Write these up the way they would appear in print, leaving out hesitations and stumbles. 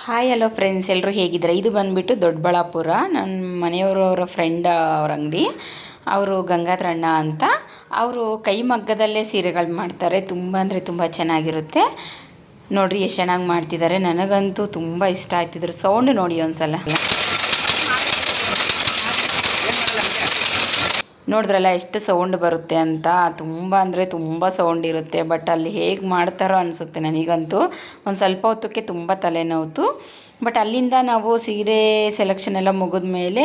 Hi hello friends, ಎಲ್ಲರೂ ಹೇಗಿದ್ದಾರೆ? ಇದು ಬಂದುಬಿಟ್ಟು ದೊಡ್ಡಬಳ್ಳಾಪುರ. ನನ್ನ ಮನೆಯವರವರ ಫ್ರೆಂಡ್ ಅವ್ರ ಅಂಗಡಿ. ಅವರು ಗಂಗಾಧರ ಅಣ್ಣ ಅಂತ. ಅವರು ಕೈಮಗ್ಗದಲ್ಲೇ ಸೀರೆಗಳು ಮಾಡ್ತಾರೆ. ತುಂಬ ಅಂದರೆ ತುಂಬ ಚೆನ್ನಾಗಿರುತ್ತೆ. ನೋಡಿರಿ ಎಷ್ಟು ಚೆನ್ನಾಗಿ ಮಾಡ್ತಿದ್ದಾರೆ. ನನಗಂತೂ ತುಂಬ ಇಷ್ಟ ಆಯ್ತಿದ್ರು. ಸೌಂಡ್ ನೋಡಿ ಒಂದ್ಸಲ. ನೋಡಿದ್ರಲ್ಲ ಎಷ್ಟು ಸೌಂಡ್ ಬರುತ್ತೆ ಅಂತ. ತುಂಬ ಅಂದರೆ ತುಂಬ ಸೌಂಡ್ ಇರುತ್ತೆ. ಬಟ್ ಅಲ್ಲಿ ಹೇಗೆ ಮಾಡ್ತಾರೋ ಅನಿಸುತ್ತೆ ನನಗಂತೂ. ಒಂದು ಸ್ವಲ್ಪ ಹೊತ್ತಕ್ಕೆ ತುಂಬ ತಲೆನೋವು. ಬಟ್ ಅಲ್ಲಿಂದ ನಾವು ಸೀರೆ ಸೆಲೆಕ್ಷನ್ ಎಲ್ಲ ಮುಗಿದ ಮೇಲೆ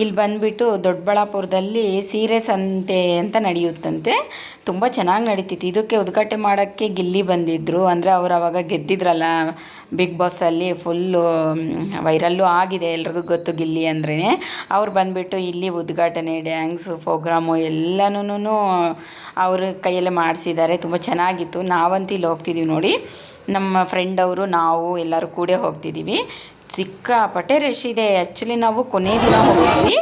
ಇಲ್ಲಿ ಬಂದುಬಿಟ್ಟು ದೊಡ್ಡಬಳ್ಳಾಪುರದಲ್ಲಿ ಸೀರೆ ಸಂತೆ ಅಂತ ನಡೆಯುತ್ತಂತೆ. ತುಂಬ ಚೆನ್ನಾಗಿ ನಡೀತಿತ್ತು. ಇದಕ್ಕೆ ಉದ್ಘಾಟನೆ ಮಾಡೋಕ್ಕೆ ಗಿಲ್ಲಿ ಬಂದಿದ್ದರು. ಅಂದರೆ ಅವರು ಆವಾಗ ಗೆದ್ದಿದ್ರಲ್ಲ ಬಿಗ್ ಬಾಸಲ್ಲಿ. ಫುಲ್ಲು ವೈರಲ್ಲು ಆಗಿದೆ, ಎಲ್ರಿಗೂ ಗೊತ್ತು ಗಿಲ್ಲಿ ಅಂದ್ರೇ. ಅವ್ರು ಬಂದುಬಿಟ್ಟು ಇಲ್ಲಿ ಉದ್ಘಾಟನೆ, ಡ್ಯಾನ್ಸು, ಪ್ರೋಗ್ರಾಮು ಎಲ್ಲನೂ ಅವ್ರ ಕೈಯಲ್ಲೇ ಮಾಡಿಸಿದ್ದಾರೆ. ತುಂಬ ಚೆನ್ನಾಗಿತ್ತು. ನಾವಂತೂ ಇಲ್ಲಿ ಹೋಗ್ತಿದ್ದೀವಿ ನೋಡಿ, ನಮ್ಮ ಫ್ರೆಂಡ್ ಅವರು, ನಾವು ಎಲ್ಲರೂ ಕೂಡ ಹೋಗ್ತಿದ್ದೀವಿ. ಸಿಕ್ಕಾಪಟ್ಟೆ ರಶ್ ಇದೆ. ಆ್ಯಕ್ಚುಲಿ ನಾವು ಕೊನೆ ದಿನ ಹೋಗಿದ್ವಿ.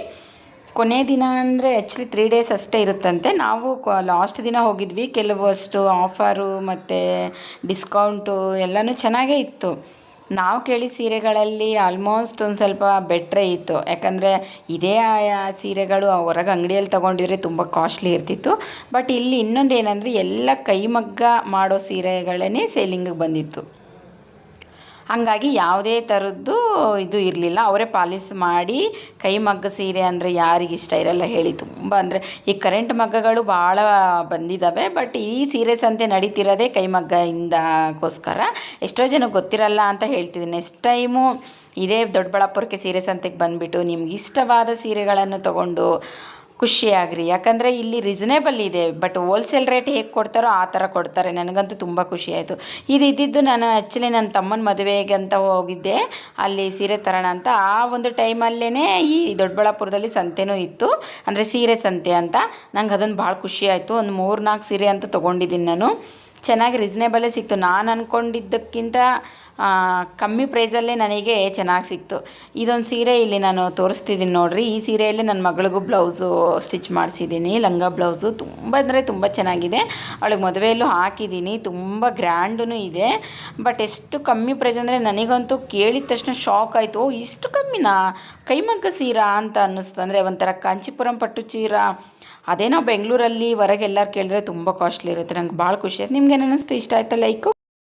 ಕೊನೆ ದಿನ ಅಂದರೆ ಆ್ಯಕ್ಚುಲಿ 3 ಡೇಸ್ ಅಷ್ಟೇ ಇರುತ್ತಂತೆ. ನಾವು ಲಾಸ್ಟ್ ದಿನ ಹೋಗಿದ್ವಿ. ಕೆಲವಷ್ಟು ಆಫರು ಮತ್ತು ಡಿಸ್ಕೌಂಟು ಎಲ್ಲನೂ ಚೆನ್ನಾಗೇ ಇತ್ತು. ನಾವು ಕೇಳಿ ಸೀರೆಗಳಲ್ಲಿ ಆಲ್ಮೋಸ್ಟ್ ಒಂದು ಸ್ವಲ್ಪ ಬೆಟ್ರೇ ಇತ್ತು. ಯಾಕಂದರೆ ಇದೇ ಸೀರೆಗಳು ಹೊರಗೆ ಅಂಗಡಿಯಲ್ಲಿ ತೊಗೊಂಡಿದ್ರೆ ತುಂಬ ಕಾಸ್ಟ್ಲಿ ಇರ್ತಿತ್ತು. ಬಟ್ ಇಲ್ಲಿ ಇನ್ನೊಂದು ಏನಂದರೆ ಎಲ್ಲ ಕೈಮಗ್ಗ ಮಾಡೋ ಸೀರೆಗಳೇ ಸೇಲಿಂಗಿಗೆ ಬಂದಿತ್ತು. ಹಾಗಾಗಿ ಯಾವುದೇ ಥರದ್ದು ಇದು ಇರಲಿಲ್ಲ. ಅವರೇ ಪಾಲಿಸ್ ಮಾಡಿ ಕೈಮಗ್ಗ ಸೀರೆ ಅಂದರೆ ಯಾರಿಗೆ ಇಷ್ಟ ಇರಲ್ಲ ಹೇಳಿ. ತುಂಬ ಅಂದರೆ ಈ ಕರೆಂಟ್ ಮಗ್ಗಗಳು ಭಾಳ ಬಂದಿದ್ದಾವೆ. ಬಟ್ ಈ ಸೀರೆ ಸಂತೆ ನಡೀತಿರೋದೇ ಕೈಮಗ್ಗದಿಂದಕ್ಕೋಸ್ಕರ. ಎಷ್ಟೋ ಜನಕ್ಕೆ ಗೊತ್ತಿರಲ್ಲ ಅಂತ ಹೇಳ್ತಿದ್ದೀನಿ. ನೆಕ್ಸ್ಟ್ ಟೈಮು ಇದೇ ದೊಡ್ಡಬಳ್ಳಾಪುರಕ್ಕೆ ಸೀರೆ ಸಂತೆಗೆ ಬಂದುಬಿಟ್ಟು ನಿಮ್ಗೆ ಇಷ್ಟವಾದ ಸೀರೆಗಳನ್ನು ತೊಗೊಂಡು ಖುಷಿಯಾಗ್ರಿ. ಯಾಕಂದರೆ ಇಲ್ಲಿ ರೀಸನೇಬಲ್ ಇದೆ. ಬಟ್ ಹೋಲ್ಸೇಲ್ ರೇಟ್ ಹೇಗೆ ಕೊಡ್ತಾರೋ ಆ ಥರ ಕೊಡ್ತಾರೆ. ನನಗಂತೂ ತುಂಬ ಖುಷಿ ಆಯಿತು. ಇದು ಇದ್ದಿದ್ದು ನಾನು ಆ್ಯಕ್ಚುಲಿ ನನ್ನ ತಮ್ಮನ ಮದುವೆಗೆ ಅಂತ ಹೋಗಿದ್ದೆ, ಅಲ್ಲಿ ಸೀರೆ ತರೋಣ ಅಂತ. ಆ ಒಂದು ಟೈಮಲ್ಲೇ ಈ ದೊಡ್ಡಬಳ್ಳಾಪುರದಲ್ಲಿ ಸಂತೆನೂ ಇತ್ತು, ಅಂದರೆ ಸೀರೆ ಸಂತೆ ಅಂತ. ನಂಗೆ ಅದೊಂದು ಭಾಳ ಖುಷಿ ಆಯಿತು. ಒಂದು 3-4 ಸೀರೆ ಅಂತ ತೊಗೊಂಡಿದ್ದೀನಿ ನಾನು. ಚೆನ್ನಾಗಿ ರೀಸನೇಬಲೇ ಸಿಕ್ತು. ನಾನು ಅಂದ್ಕೊಂಡಿದ್ದಕ್ಕಿಂತ ಕಮ್ಮಿ ಪ್ರೈಸಲ್ಲೇ ನನಗೆ ಚೆನ್ನಾಗಿ ಸಿಕ್ತು. ಇದೊಂದು ಸೀರೆ ಇಲ್ಲಿ ನಾನು ತೋರಿಸ್ತಿದ್ದೀನಿ ನೋಡಿರಿ. ಈ ಸೀರೆಯಲ್ಲಿ ನನ್ನ ಮಗಳಿಗೂ ಬ್ಲೌಸು ಸ್ಟಿಚ್ ಮಾಡಿಸಿದ್ದೀನಿ, ಲಂಗ ಬ್ಲೌಸು. ತುಂಬ ಅಂದರೆ ತುಂಬ ಚೆನ್ನಾಗಿದೆ. ಅವಳಿಗೆ ಮದುವೆಯಲ್ಲೂ ಹಾಕಿದ್ದೀನಿ. ತುಂಬ ಗ್ರ್ಯಾಂಡೂ ಇದೆ. ಬಟ್ ಎಷ್ಟು ಕಮ್ಮಿ ಪ್ರೈಸ್ ಅಂದರೆ ನನಗಂತೂ ಕೇಳಿದ ತಕ್ಷಣ ಶಾಕ್ ಆಯಿತು. ಇಷ್ಟು ಕಮ್ಮಿನಾ ಕೈಮಗ್ಗ ಸೀರಾ ಅಂತ ಅನ್ನಿಸ್ತು. ಅಂದರೆ ಒಂಥರ ಕಾಂಚೀಪುರಂ ಪಟ್ಟು ಚೀರಾ. ಅದೇ ನಾವು ಬೆಂಗಳೂರಲ್ಲಿ ಹೊರಗೆ ಎಲ್ಲರೂ ಕೇಳಿದ್ರೆ ತುಂಬ ಕಾಸ್ಟ್ಲಿ ಇರುತ್ತೆ. ನಂಗೆ ಭಾಳ ಖುಷಿ ಆಯ್ತು. ನಿಮ್ಗೇನು ಅನ್ನಿಸ್ತು? ಇಷ್ಟ ಆಯ್ತಾ? ಲೈಕು